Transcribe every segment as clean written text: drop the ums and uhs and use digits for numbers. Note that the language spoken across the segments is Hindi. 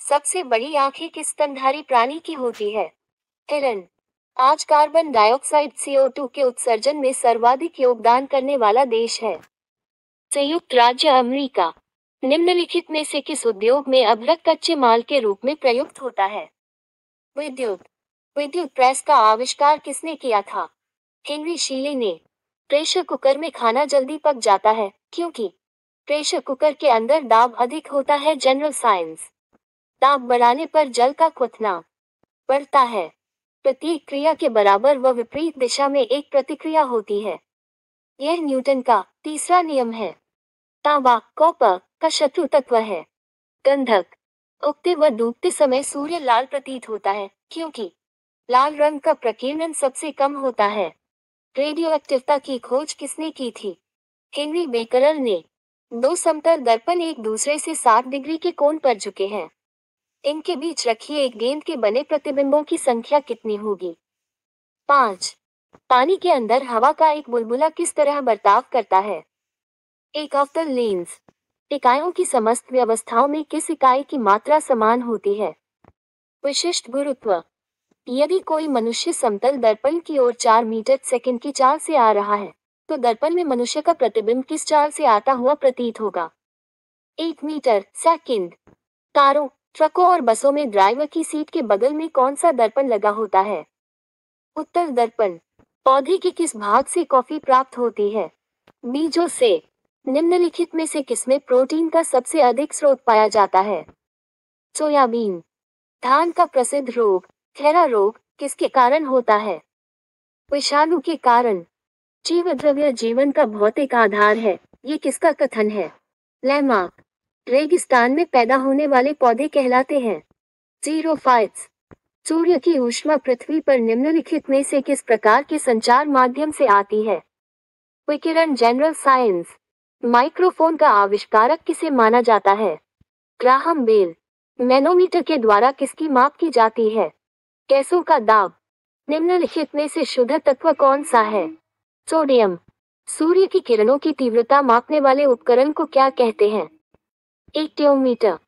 सबसे बड़ी आंखें किस स्तनधारी प्राणी की होती है? हिरन। आज कार्बन डाइऑक्साइड CO2 के उत्सर्जन में सर्वाधिक योगदान करने वाला देश है संयुक्त राज्य अमेरिका। निम्नलिखित में से किस उद्योग में अभ्रक कच्चे माल के रूप में प्रयुक्त होता है? विद्युत। विद्युत प्रेस का आविष्कार किसने किया था? हेनरी शीले ने। प्रेशर कुकर में खाना जल्दी पक जाता है क्योंकि प्रेशर कुकर के अंदर दाब अधिक होता है। General science. दाब बढ़ाने पर जल का क्वथना बढ़ता है। प्रत्येक क्रिया के बराबर व विपरीत दिशा में एक प्रतिक्रिया होती है। यह न्यूटन का तीसरा नियम है। तांबा कॉपर का शत्रु तत्व है। गंधक। उगते व डूबते समय सूर्य लाल प्रतीत होता है क्योंकि लाल रंग का प्रकीर्णन सबसे कम होता है। रेडियोएक्टिवता की खोज किसने की थी? हेनरी बेकरल ने। दो समतल दर्पण एक दूसरे से 60 डिग्री के कोण पर झुके हैं। इनके बीच रखी एक गेंद के बने प्रतिबिंबों की संख्या कितनी होगी? 5। पानी के अंदर हवा का एक बुलबुला किस तरह बर्ताव करता है? एक ऑफ द लेंस। इकाइयों की समस्त व्यवस्थाओं में किस इकाई की मात्रा समान होती है? विशिष्ट गुरुत्व। यदि कोई मनुष्य समतल दर्पण की ओर 4 मीटर सेकंड की चाल से आ रहा है, तो दर्पण में मनुष्य का प्रतिबिंब किस चाल से आता हुआ प्रतीत होगा? 1 मीटर सेकंड। कारों, ट्रकों और बसों में ड्राइवर की सीट के बगल में कौन सा दर्पण लगा होता है? उत्तर दर्पण। पौधे के किस भाग से कॉफी प्राप्त होती है? बीजों से। निम्नलिखित में से किसमें प्रोटीन का सबसे अधिक स्रोत पाया जाता है? सोयाबीन। धान का प्रसिद्ध रोग खैरा रोग किसके कारण होता है? विषाणु के कारण। जीवद्रव्य जीवन का भौतिक आधार है, ये किसका कथन है? लैमार्क। रेगिस्तान में पैदा होने वाले पौधे कहलाते हैं जीरोफाइट्स। सूर्य की ऊष्मा पृथ्वी पर निम्नलिखित में से किस प्रकार के संचार माध्यम से आती है? विकिरण। General science. माइक्रोफोन का आविष्कारक किसे माना जाता है? Graham bell. मैनोमीटर के द्वारा किसकी माप की जाती है? गैसों का दाब। निम्नलिखित में से शुद्ध तत्व कौन सा है? सोडियम। सूर्य की किरणों की तीव्रता मापने वाले उपकरण को क्या कहते हैं? एक्टियोमीटर।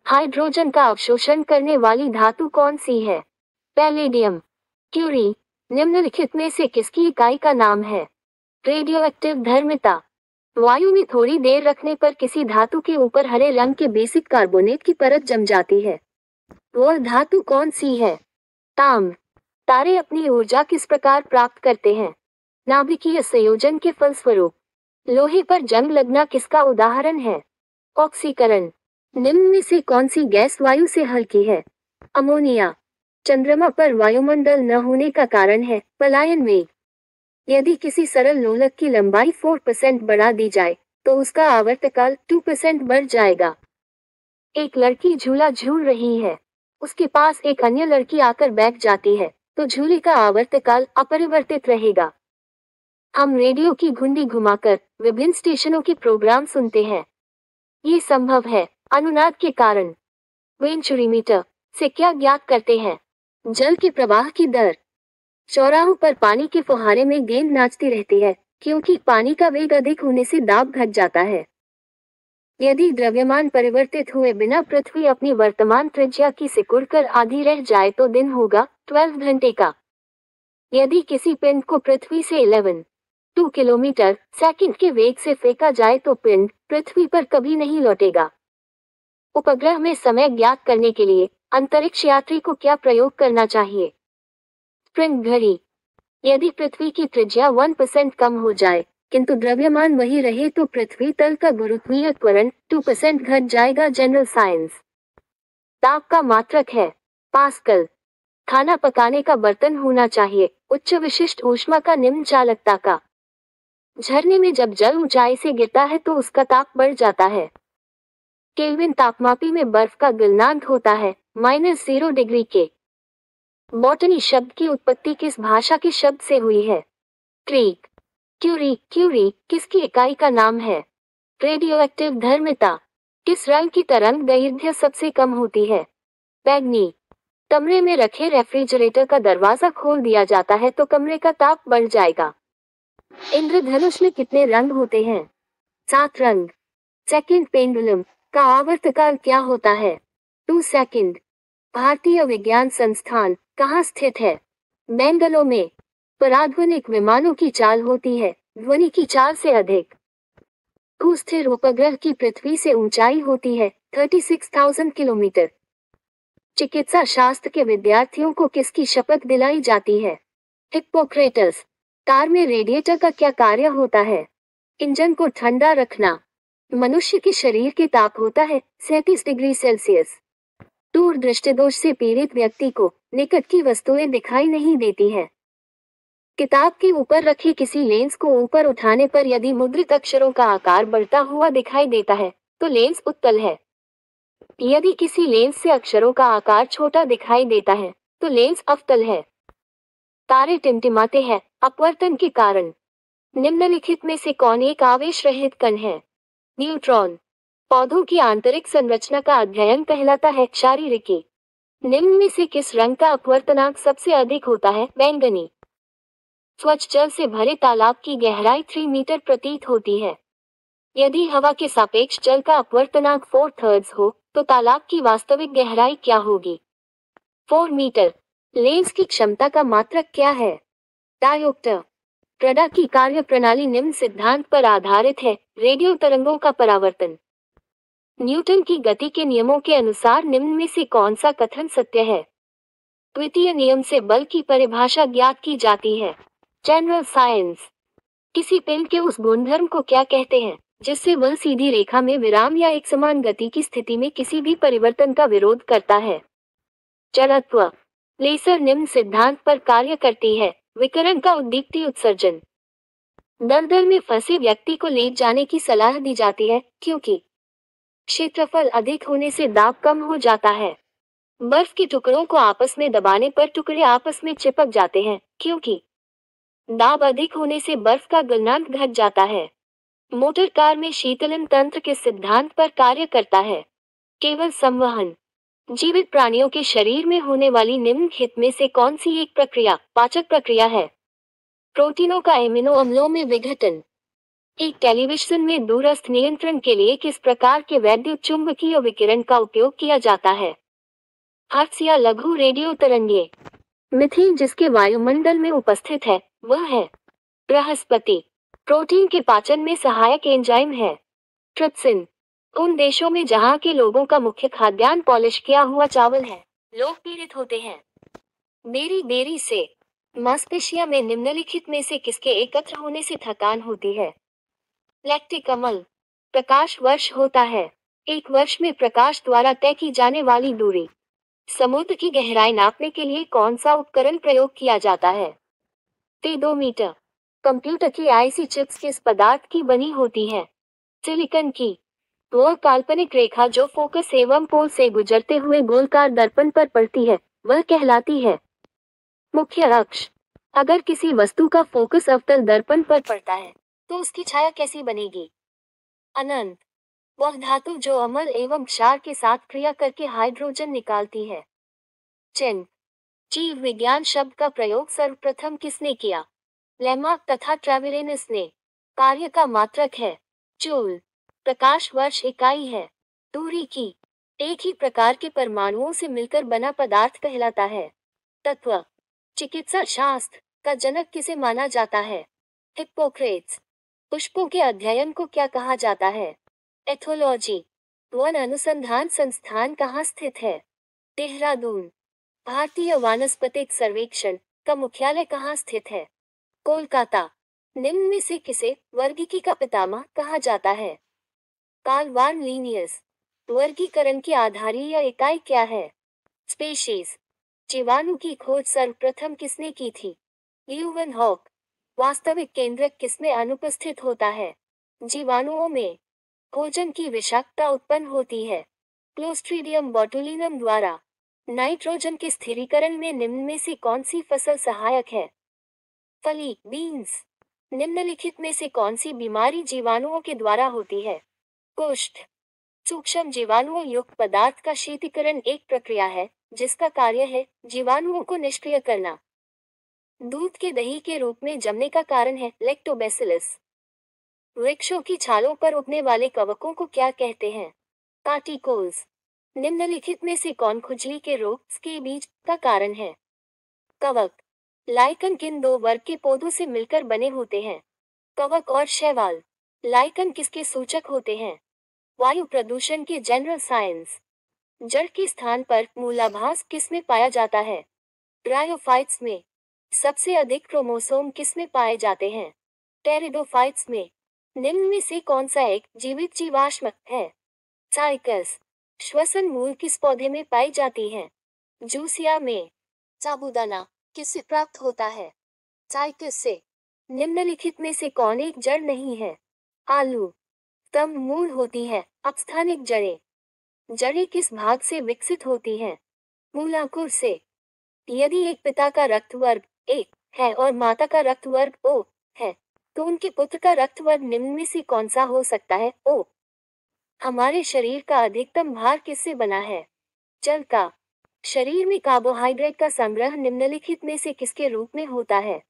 हाइड्रोजन का अवशोषण करने वाली धातु कौन सी है? पैलेडियम। क्यूरी। निम्नलिखित में से किसकी इकाई का नाम है? रेडियोएक्टिव धर्मिता। वायु में थोड़ी देर रखने पर किसी धातु के ऊपर हरे रंग के बेसिक कार्बोनेट की परत जम जाती है। वह धातु कौन सी है? ताम्र। तारे अपनी ऊर्जा किस प्रकार प्राप्त करते हैं? नाभिकीय संयोजन के फलस्वरूप। लोहे पर जंग लगना किसका उदाहरण है? ऑक्सीकरण। निम्न में से कौन सी गैस वायु से हल्की है? अमोनिया। चंद्रमा पर वायुमंडल न होने का कारण है पलायन वेग। यदि किसी सरल लोलक की लंबाई 4% बढ़ा दी जाए, तो उसका आवर्तकाल 2% बढ़ जाएगा। एक लड़की झूला झूल रही है। उसके पास एक अन्य लड़की आकर बैठ जाती है, तो झूले का आवर्तकाल अपरिवर्तित रहेगा। हम रेडियो की घुंडी घुमाकर विभिन्न स्टेशनों के प्रोग्राम सुनते हैं। ये संभव है अनुनाद के कारण। वेंचुरीमीटर से क्या ज्ञात करते हैं? जल के प्रवाह की दर। चौराहों पर पानी के फुहारे में गेंद नाचती रहती है क्योंकि पानी का वेग अधिक होने से दाब घट जाता है। यदि द्रव्यमान परिवर्तित हुए बिना पृथ्वी अपनी वर्तमान त्रिज्या की सिकुड़कर आधी रह जाए तो दिन होगा 12 घंटे का। यदि किसी पिंड को पृथ्वी से 2 किलोमीटर सेकंड के वेग से फेंका जाए तो पिंड पृथ्वी पर कभी नहीं लौटेगा। उपग्रह में समय ज्ञात करने के लिए अंतरिक्ष यात्री को क्या प्रयोग करना चाहिए? स्प्रिंग घड़ी। यदि पृथ्वी की त्रिज्या 1% कम हो जाए किंतु द्रव्यमान वही रहे तो पृथ्वी तल का गुरुत्वीय त्वरण 2% घट जाएगा। General science. ताप का मात्रक है पास्कल। खाना पकाने का बर्तन होना चाहिए उच्च विशिष्ट ऊष्मा का निम्न चालकता का। झरने में जब जल ऊंचाई से गिरता है तो उसका ताप बढ़ जाता है। केल्विन तापमापी में बर्फ का गलनांक होता है -0 डिग्री के। बॉटनी शब्द की उत्पत्ति किस भाषा के शब्द से हुई है? ग्रीक। क्यूरी। क्यूरी किसकी इकाई का नाम है? रेडियोएक्टिव धर्मिता। किस रंग की तरंग दैर्घ्य सबसे कम होती है? बैंगनी। कमरे में रखे रेफ्रिजरेटर का दरवाजा खोल दिया जाता है तो कमरे का ताप बढ़ जाएगा। इंद्रधनुष में कितने रंग होते हैं? 7 रंग। सेकंड पेंडुलम का आवर्तकाल क्या होता है? 2 सेकंड। भारतीय विज्ञान संस्थान कहाँ स्थित है? बेंगलुरु में। पराध्वनिक विमानों की चाल होती है ध्वनि की 4 से अधिक। भूस्थिर उपग्रह की पृथ्वी से ऊंचाई होती है 36,000 किलोमीटर। चिकित्सा शास्त्र के विद्यार्थियों को किसकी शपथ दिलाई जाती है? हिप्पोक्रेटस। कार में रेडिएटर का क्या कार्य होता है? इंजन को ठंडा रखना। मनुष्य के शरीर के ताप होता है 37 डिग्री सेल्सियस। दूर दृष्टिदोष से पीड़ित व्यक्ति को निकट की वस्तुएं दिखाई नहीं देती है। किताब के ऊपर रखे किसी लेंस को ऊपर उठाने पर यदि मुद्रित अक्षरों का आकार बढ़ता हुआ दिखाई देता है तो लेंस उत्तल है। यदि किसी लेंस से अक्षरों का आकार छोटा दिखाई देता है तो लेंस अवतल है। तारे टिमटिमाते हैं अपवर्तन के कारण। निम्नलिखित में से कौन एक आवेश रहित कण है? न्यूट्रॉन। पौधों की आंतरिक संरचना का अध्ययन कहलाता है शारीरिकी। निम्न में से किस रंग का अपवर्तनांक सबसे अधिक होता है? बैंगनी। स्वच्छ जल से भरे तालाब की गहराई 3 मीटर प्रतीत होती है। यदि हवा के सापेक्ष जल का अपवर्तनांक 4/3 हो तो तालाब की वास्तविक गहराई क्या होगी? 4 मीटर। लेंस की क्षमता का मात्रक क्या है? डायोप्टर। रडार की कार्य प्रणाली निम्न सिद्धांत पर आधारित है: रेडियो तरंगों का परावर्तन। न्यूटन की गति के नियमों के अनुसार निम्न में से कौन सा कथन सत्य है? द्वितीय नियम से बल की परिभाषा ज्ञात की जाती है। General science. किसी पिंड के उस गुणधर्म को क्या कहते हैं जिससे वह सीधी रेखा में विराम या एक समान गति की स्थिति में किसी भी परिवर्तन का विरोध करता है? जड़त्व। लेसर निम्न सिद्धांत पर कार्य करती है: विकिरण का उद्दीप्ति उत्सर्जन। दलदल में फंसे व्यक्ति को लेट जाने की सलाह दी जाती है क्योंकि क्षेत्रफल अधिक होने से दाब कम हो जाता है। बर्फ के टुकड़ों को आपस में दबाने पर टुकड़े आपस में चिपक जाते हैं क्योंकि दाब अधिक होने से बर्फ का गलनांक घट जाता है। मोटर कार में शीतलन तंत्र के सिद्धांत पर कार्य करता है: केवल संवहन। जीवित प्राणियों के शरीर में होने वाली निम्नलिखित में से कौन सी एक प्रक्रिया पाचक प्रक्रिया है? प्रोटीनों का एमिनो अम्लों में विघटन। एक टेलीविजन में दूरस्थ नियंत्रण के लिए किस प्रकार के वैद्युत चुंबकीय विकिरण का उपयोग किया जाता है? हर्ट्ज या लघु रेडियो तरंगे। मीथेन जिसके वायुमंडल में उपस्थित है वह है बृहस्पति। प्रोटीन के पाचन में सहायक एंजाइम है ट्रिप्सिन। उन देशों में जहां के लोगों का मुख्य खाद्यान्न पॉलिश किया हुआ चावल है लोग पीड़ित होते हैं देरी देरी से। मांसपेशियों में निम्नलिखित में से किसके एकत्र होने से थकान होती है? लैक्टिक अम्ल। प्रकाश वर्ष होता है। एक वर्ष में प्रकाश द्वारा तय की जाने वाली दूरी। समुद्र की गहराई नापने के लिए कौन सा उपकरण प्रयोग किया जाता है? टेडोमीटर। कंप्यूटर की आईसी चिप्स किस पदार्थ की बनी होती है? सिलिकॉन की। वह काल्पनिक रेखा जो फोकस एवं पोल से गुजरते हुए गोलाकार दर्पण पर पड़ती है वह कहलाती है मुख्य अक्ष। अगर किसी वस्तु का फोकस अवतल दर्पण पर पड़ता है तो उसकी छाया कैसी बनेगी? अनंत। वह धातु जो अम्ल एवं क्षार के साथ क्रिया करके हाइड्रोजन निकालती है। चिन्ह। जीव विज्ञान शब्द का प्रयोग सर्वप्रथम किसने किया? लेमार्क तथा ट्रेविरेनस ने। कार्य का मात्रक है जूल। प्रकाश वर्ष इकाई है। दूरी की। एक ही प्रकार के परमाणुओं से मिलकर बना पदार्थ कहलाता है तत्व। चिकित्सा शास्त्र का जनक किसे माना जाता है? हिप्पोक्रेट्स। पुष्पों के अध्ययन को क्या कहा जाता है? एथोलॉजी। वन अनुसंधान संस्थान कहाँ स्थित है? देहरादून। भारतीय वानस्पतिक सर्वेक्षण का मुख्यालय कहाँ स्थित है? कोलकाता। निम्न में से किसे वर्गीकी का पितामह कहा जाता है? कार्ल वान लीनियस। वर्गीकरण की आधारीय इकाई क्या है? स्पीशीज। जीवाणु की खोज सर्वप्रथम किसने की थी? ल्यूवन हॉक। वास्तविक केंद्रक किसमें अनुपस्थित होता है? जीवाणुओं में। भोजन की विषाक्तता उत्पन्न होती है क्लोस्ट्रीडियम बोटुलिनम द्वारा। नाइट्रोजन के स्थिरीकरण में निम्न में से कौन सी फसल सहायक है? फली बीन्स। निम्नलिखित में से कौन सी बीमारी जीवाणुओं के द्वारा होती है? कुष्ठ। सूक्ष्म जीवाणुओं युक्त पदार्थ का शीतीकरण एक प्रक्रिया है जिसका कार्य है जीवाणुओं को निष्क्रिय करना। दूध के दही के रूप में जमने का कारण है लैक्टोबैसिलस। वृक्षों की छालों पर उगने वाले कवकों को क्या कहते हैं? कार्टिकोल्स। निम्नलिखित में से कौन खुजली के रोग के बीज का कारण है? कवक। लाइकन किन दो वर्ग के पौधों से मिलकर बने होते हैं? कवक और शैवाल। लाइकन किसके सूचक होते हैं? वायु प्रदूषण के जनरल साइंस। जड़ के स्थान पर मूलाभास किसमें पाया जाता है? ब्रायोफाइट्स में। सबसे अधिक क्रोमोसोम किसमें पाए जाते हैं? टेरिडोफाइट्स में। निम्न में से कौन सा एक जीवित जीवाश्म है? साइकस। श्वसन मूल किस पौधे में पाई जाती है? जूसिया में। साबूदाना किससे प्राप्त होता है? साइकस से। निम्नलिखित में से कौन एक जड़ नहीं है? आलू। स्तंभ मूल होती है, अपस्थानिक जड़ें। जड़ें किस भाग से विकसित होती हैं? मूलांकुर से। यदि एक पिता का रक्त वर्ग ए है और माता का रक्त वर्ग ओ है, तो उनके पुत्र का रक्त वर्ग निम्न में से कौन सा हो सकता है? ओ। हमारे शरीर का अधिकतम भार किससे बना है? जल का। शरीर में कार्बोहाइड्रेट का संग्रह निम्नलिखित में से किसके रूप में होता है?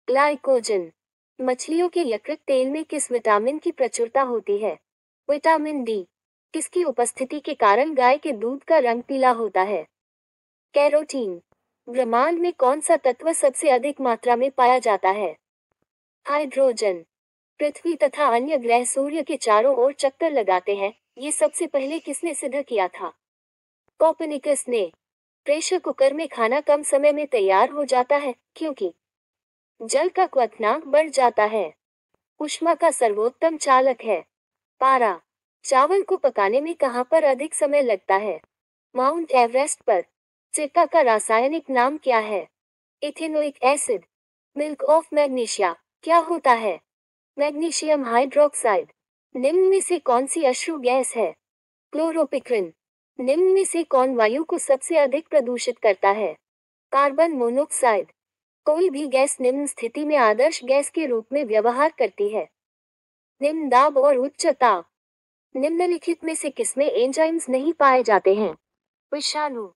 ग्लाइकोजन। मछलियों के यकृत तेल में किस विटामिन की प्रचुरता होती है? Vitamin D. किसकी उपस्थिति के कारण गाय के दूध का रंग पीला होता है? कैरोटीन। ब्रह्मांड में कौन सा तत्व सबसे अधिक मात्रा में पाया जाता है? हाइड्रोजन। पृथ्वी तथा अन्य ग्रह सूर्य के चारों ओर चक्कर लगाते हैं, ये सबसे पहले किसने सिद्ध किया था? कोperनिकस ने। प्रेशर कुकर में खाना कम समय में तैयार हो जाता है क्योंकि जल का क्वथनांक बढ़ जाता है। ऊष्मा का सर्वोत्तम चालक है पारा। चावल को पकाने में कहाँ पर अधिक समय लगता है? माउंट एवरेस्ट पर। सिरका का रासायनिक नाम क्या है? Ethanoic acid. Milk of magnesia क्या होता है? Magnesium hydroxide. निम्न में से कौन सी अश्रु गैस है? क्लोरोपिक्रिन। निम्न में से कौन वायु को सबसे अधिक प्रदूषित करता है? Carbon monoxide. कोई भी गैस निम्न स्थिति में आदर्श गैस के रूप में व्यवहार करती है। निम्न दाब और उच्च ताप। निम्नलिखित में से किसमें एंजाइम्स नहीं पाए जाते हैं? विषाणु।